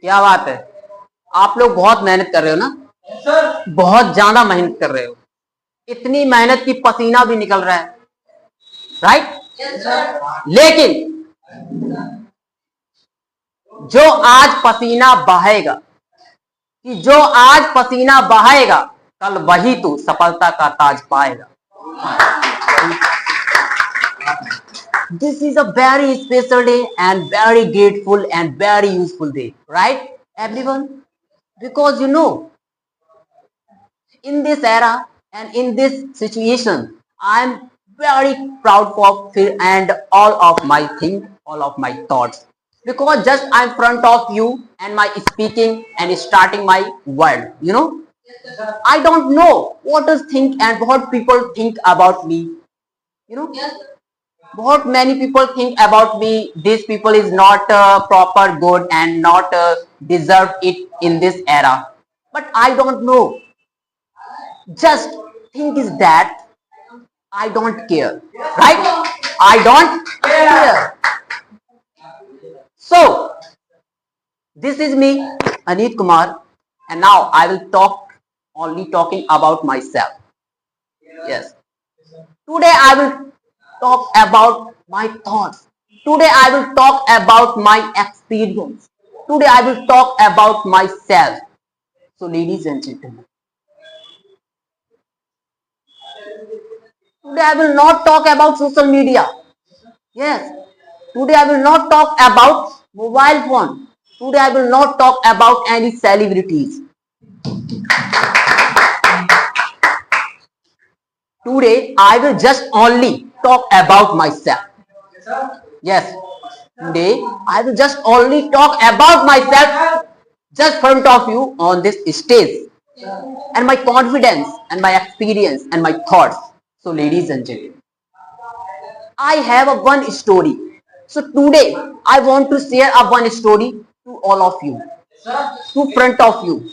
क्या बात है, आप लोग बहुत मेहनत कर रहे हो ना, बहुत ज्यादा मेहनत कर रहे हो। इतनी मेहनत की पसीना भी निकल रहा है, राइट? लेकिन जो आज पसीना बहाएगा, कि जो आज पसीना बहाएगा, कल वही तो सफलता का ताज पाएगा। This is a very special day and very grateful and very useful day, right, everyone? Because you know, in this era and in this situation, I am very proud of and all of my things, all of my thoughts. Because just I'm in front of you and my speaking and starting my word, you know. I don't know what is think and what people think about me, you know. What many people think about me, these people is not proper good and not deserve it in this era. But I don't know. Just think is that I don't care, right? I don't care. So this is me, Aneet Kumar, and now I will only talking about myself. Yes. Today I will talk about my thoughts. Today I will talk about my experience. Today I will talk about myself. So ladies and gentlemen, today I will not talk about social media. Yes. Today I will not talk about mobile phone. Today I will not talk about any celebrities. Today I will just only talk about myself. Yes. Today I will just only talk about myself just in front of you on this stage. And my confidence and my experience and my thoughts. So ladies and gentlemen, I have a one story. So today I want to share a one story to all of you, to front of you.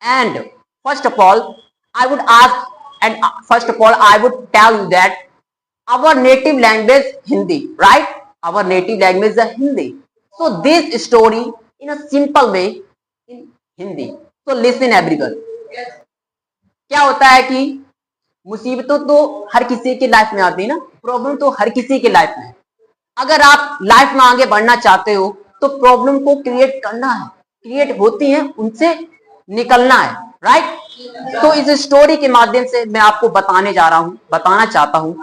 And first of all, I would ask, and first of all, I would tell you that our native language Hindi, right? Our native language is Hindi. So this story in a simple way in Hindi. So listen everyone. क्या होता है कि मुसीबतों तो हर किसी की life में आती है ना, प्रॉब्लम तो हर किसी की लाइफ में। अगर आप लाइफ में आगे बढ़ना चाहते हो तो प्रॉब्लम को क्रिएट करना है, क्रिएट होती है उनसे निकलना है, राइट? तो इस स्टोरी के माध्यम से मैं आपको बताना चाहता हूं,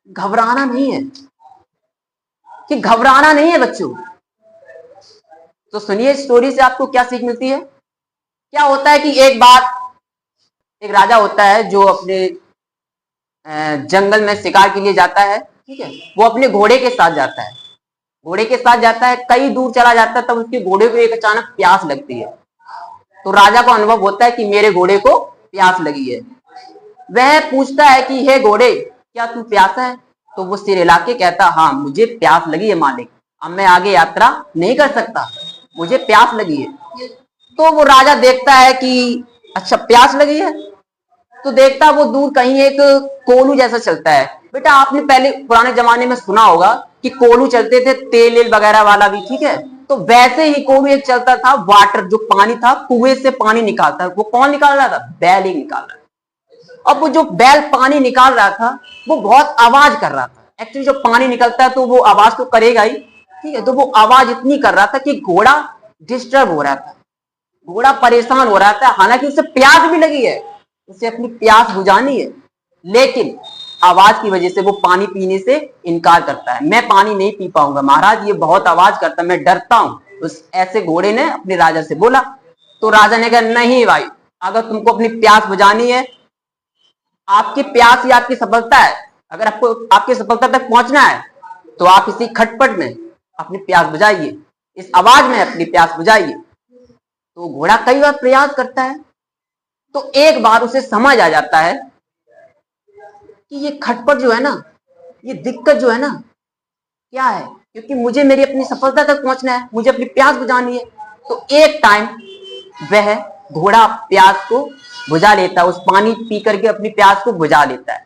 घबराना नहीं है, कि घबराना नहीं है बच्चों। तो सुनिए स्टोरी से आपको क्या सीख मिलती है। क्या होता है कि एक बार एक राजा होता है जो अपने जंगल में शिकार के लिए जाता है, ठीक है। वो अपने घोड़े के साथ जाता है, कई दूर चला जाता है, तब उसके घोड़े को एक अचानक प्यास लगती है। तो राजा को अनुभव होता है कि मेरे घोड़े को प्यास लगी है। वह पूछता है कि हे घोड़े, क्या तू प्यासा है? तो वो सिर हिला के कहता, हाँ मुझे प्यास लगी है मालिक, अब मैं आगे यात्रा नहीं कर सकता, मुझे प्यास लगी है। तो वो राजा देखता है कि अच्छा प्यास लगी है, तो देखता वो दूर कहीं एक कोलू जैसा चलता है। बेटा आपने पहले पुराने जमाने में सुना होगा कि कोलू चलते थे, तेल वगैरह वाला भी, ठीक है। तो वैसे ही कोलू एक चलता था, वाटर जो पानी था, कुएं से पानी निकालता। वो कौन निकाल रहा था? बैल ही निकाल रहा था। अब वो जो बैल पानी निकाल रहा था वो बहुत आवाज कर रहा था। एक्चुअली जो पानी निकलता है तो वो आवाज तो करेगा ही, ठीक है। तो वो आवाज इतनी कर रहा था कि घोड़ा डिस्टर्ब हो रहा था, घोड़ा परेशान हो रहा था। हालांकि उसे प्यास भी लगी है, उसे अपनी प्यास बुझानी है, लेकिन आवाज की वजह से वो पानी पीने से इनकार करता है। मैं पानी नहीं पी पाऊंगा महाराज, ये बहुत आवाज करता है, मैं डरता हूं। उस ऐसे घोड़े ने अपने राजा से बोला। तो राजा ने कहा नहीं भाई, अगर तुमको अपनी प्यास बुझानी है, आपकी प्यास ही आपकी सफलता है। अगर आपको आपकी सफलता तक पहुंचना है तो आप इसी खटपट में अपनी प्यास बुझाइए, इस आवाज में अपनी प्यास बुझाइए। तो घोड़ा कई बार प्रयास करता है, तो एक बार उसे समझ आ जाता है कि ये खटपट जो है ना, ये दिक्कत जो है ना, क्या है, क्योंकि मुझे मेरी अपनी सफलता तक पहुंचना है, मुझे अपनी प्यास बुझानी है। तो एक टाइम वह घोड़ा प्यास को बुझा लेता है, उस पानी पी करके अपनी प्यास को बुझा लेता है।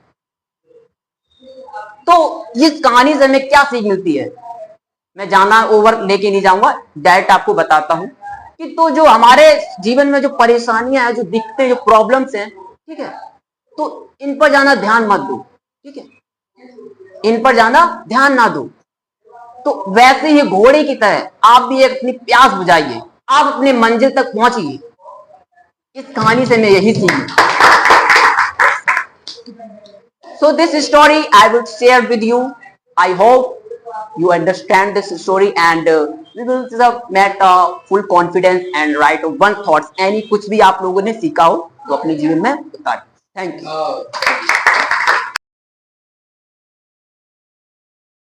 तो इस कहानी से हमें क्या सीख मिलती है मैं ज्यादा ओवर लेके नहीं जाऊंगा, डायरेक्ट आपको बताता हूं कि तो जो हमारे जीवन में जो परेशानियां हैं, जो दिक्कतें, जो प्रॉब्लम्स हैं, ठीक है, तो इन पर ज्यादा ध्यान मत दो, ठीक है, इन पर ज्यादा ध्यान ना दो। तो वैसे ही घोड़े की तरह आप भी एक अपनी प्यास बुझाइए, आप अपने मंजिल तक पहुंचिए। इस कहानी से मैं यही सीखी। So this story I would share with you. I hope you understand this story and we will met full confidence and write one thoughts. Any कुछ भी आप लोगों ने सीखा हो तो अपने जीवन में उतारिए। Thank you.